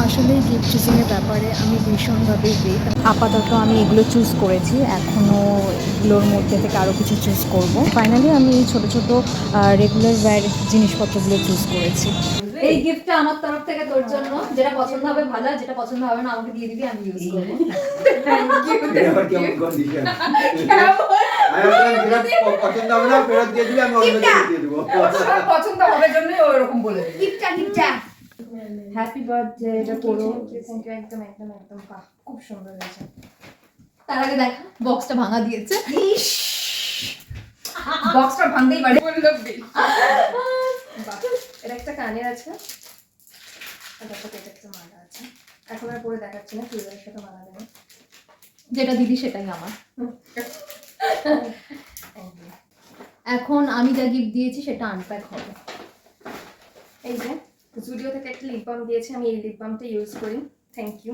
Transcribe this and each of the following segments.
আসলে গিফট চুজিংয়ের ব্যাপারে আমি ভীষণভাবে উইক। আপাতত আমি এগুলো চুজ করেছি, এখনও এগুলোর মধ্যে থেকে আরও কিছু চুজ করব। ফাইনালি আমি এই ছোটো ছোটো রেগুলার ওয়্যার জিনিসপত্রগুলো চুজ করেছি। এই গিফটটা আমার তরফ থেকে তোর জন্য, যেটা পছন্দ হবে ভালো, যেটা পছন্দ হবে না আমাকে দিয়ে দিবি, আমি ইউজ করব। পছন্দ হবে না ফেরত দিয়ে দিবি, আমি অন্য কিছু দিয়ে দেবো। পছন্দ হবে জন্যই ও এরকম বলে গিফটটা হ্যাপি বার্থডে, এটা পড়ো। থ্যাংক ইউ, একদম একদম একদম বাহ, খুব সুন্দর হয়েছে। তার আগে দেখ বক্সটা ভাঙা দিয়েছে। বক্সটা ভাঙতেই পারে। বাহ, এটা একটা কানের আছে, আর দেখো এটা একটা মালা আছে। এখন আর পরে দেখাচ্ছি না, চুড়িদারের সাথে মালা দেবে। যেটা দিদি সেটাই আমার। এখন আমি যা গিফট দিয়েছি সেটা আনপ্যাক হবে। এই যে জুডিও থেকে একটা লিপ বাম দিয়েছে, আমি এই লিপ বামটা ইউজ করি। Thank you.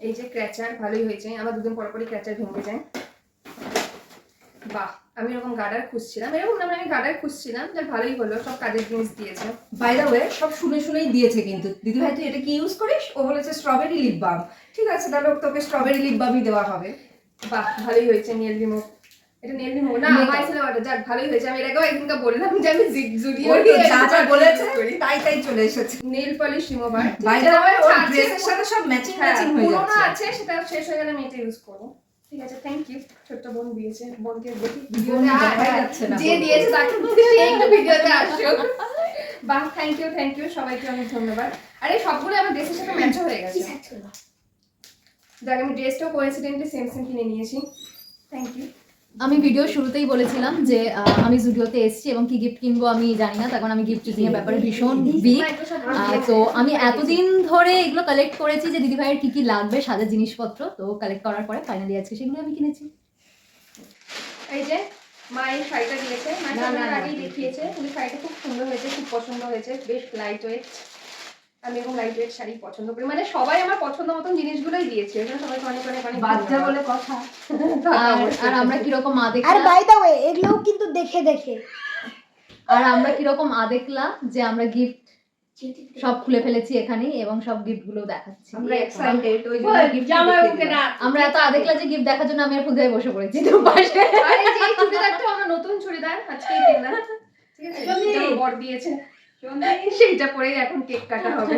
এই যে ক্র্যাচার, ভালোই হয়েছে, আমার দুদিন পর পরই ক্র্যাচার ভেঙে যায়। বাহ, আমি এরকম গার্ডার খুঁজছিলাম, এরকম না আমি গার্ডার খুঁজছিলাম, যা ভালোই হলো, সব কাজের জিনিস দিয়েছে। বাই দ্য ওয়ে সব শুনে শুনেই দিয়েছে, কিন্তু দিদি ভাই তুই এটা কি ইউজ করিস? ও বলেছে স্ট্রবেরি লিপ বাম। ঠিক আছে, তাহলে তোকে স্ট্রবেরি লিপ বামই দেওয়া হবে। বাহ, ভালোই হয়েছে। নেল রিমুভ, এটা নেল রিমুভ না, মাইসেল ওয়াটার, যাক ভালোই হয়েছে। আমি এর আগেও একদিনকে বললাম যে আমি জুডিও যা যা বলেছে তাই তাই চলে এসেছে। Nail polish remover, by the way ওর ড্রেসের সাথে সব ম্যাচিং ম্যাচিং হয়ে পুরোনো যাচ্ছে। আছে, সেটা শেষ হয়ে গেলে আমি এটা ইউজ করবো। ঠিক আছে, থ্যাংক ইউ। ছোট্ট বোন দিয়েছে, বোনকে দেখি বোন দেখাই যাচ্ছে না। যে দিয়েছে তাকে সে একটু ভিডিওতে আসো। বাহ, থ্যাংক ইউ সবাইকে অনেক ধন্যবাদ। আরে সবগুলো আমার ড্রেসের সাথে ম্যাচ হয়ে গেছে। দেখ আমি ড্রেসটাও কোইন্সিডেন্টলি সেম সেম কিনে নিয়েছি। Thank you. আমি ভিডিও শুরুতেই বলেছিলাম যে আমি জুডিওতে এসেছি এবং কি গিফট কিনবো আমি জানি না, তখন আমি গিফট চুজিং এর ব্যাপারে ভীষণ উইক। তো আমি এতদিন ধরে এগুলো কালেক্ট করেছি যে দিদিভাইয়ের কি কি লাগবে সাজার জিনিসপত্র, তো কালেক্ট করার পরে ফাইনালি আজকে সেগুলো আমি কিনেছি। এই যে মা এই শাড়িটা দিয়েছে, মা আগেই দেখিয়েছে, কিন্তু শাড়িটা খুব সুন্দর হয়েছে, খুব পছন্দ হয়েছে, বেশ লাইট ওয়েট। আমি এরকম লাইট ওয়েট শাড়ি পছন্দ করি, মানে সবাই আমার পছন্দ মতন জিনিসগুলোই দিয়েছে, এজন্য সবাইকে অনেক অনেক অনেক বাচ্চা বলে কথা। আর আমরা কিরকম মা আর দেখলাম, বাই দ্য ওয়ে এগুলোও কিন্তু দেখে দেখে। আর আমরা কিরকম দেখলাম যে আমরা গিফট সব খুলে ফেলেছি এখানেই এবং সব গিফট গুলো দেখাচ্ছি। আমরা এক্সাইটেড, ওই জন্য গিফট আমরা এত দেখলা যে গিফট দেখার জন্য আমি আর ফুলদায় বসে পড়েছি তো পাশে। আরে যে এই চুড়িদারটা আমার নতুন চুড়িদার, আজকেই কিনলাম। ঠিক আছে, এটা বর দিয়েছে, সেইটা পরেই এখন কেক কাটা হবে।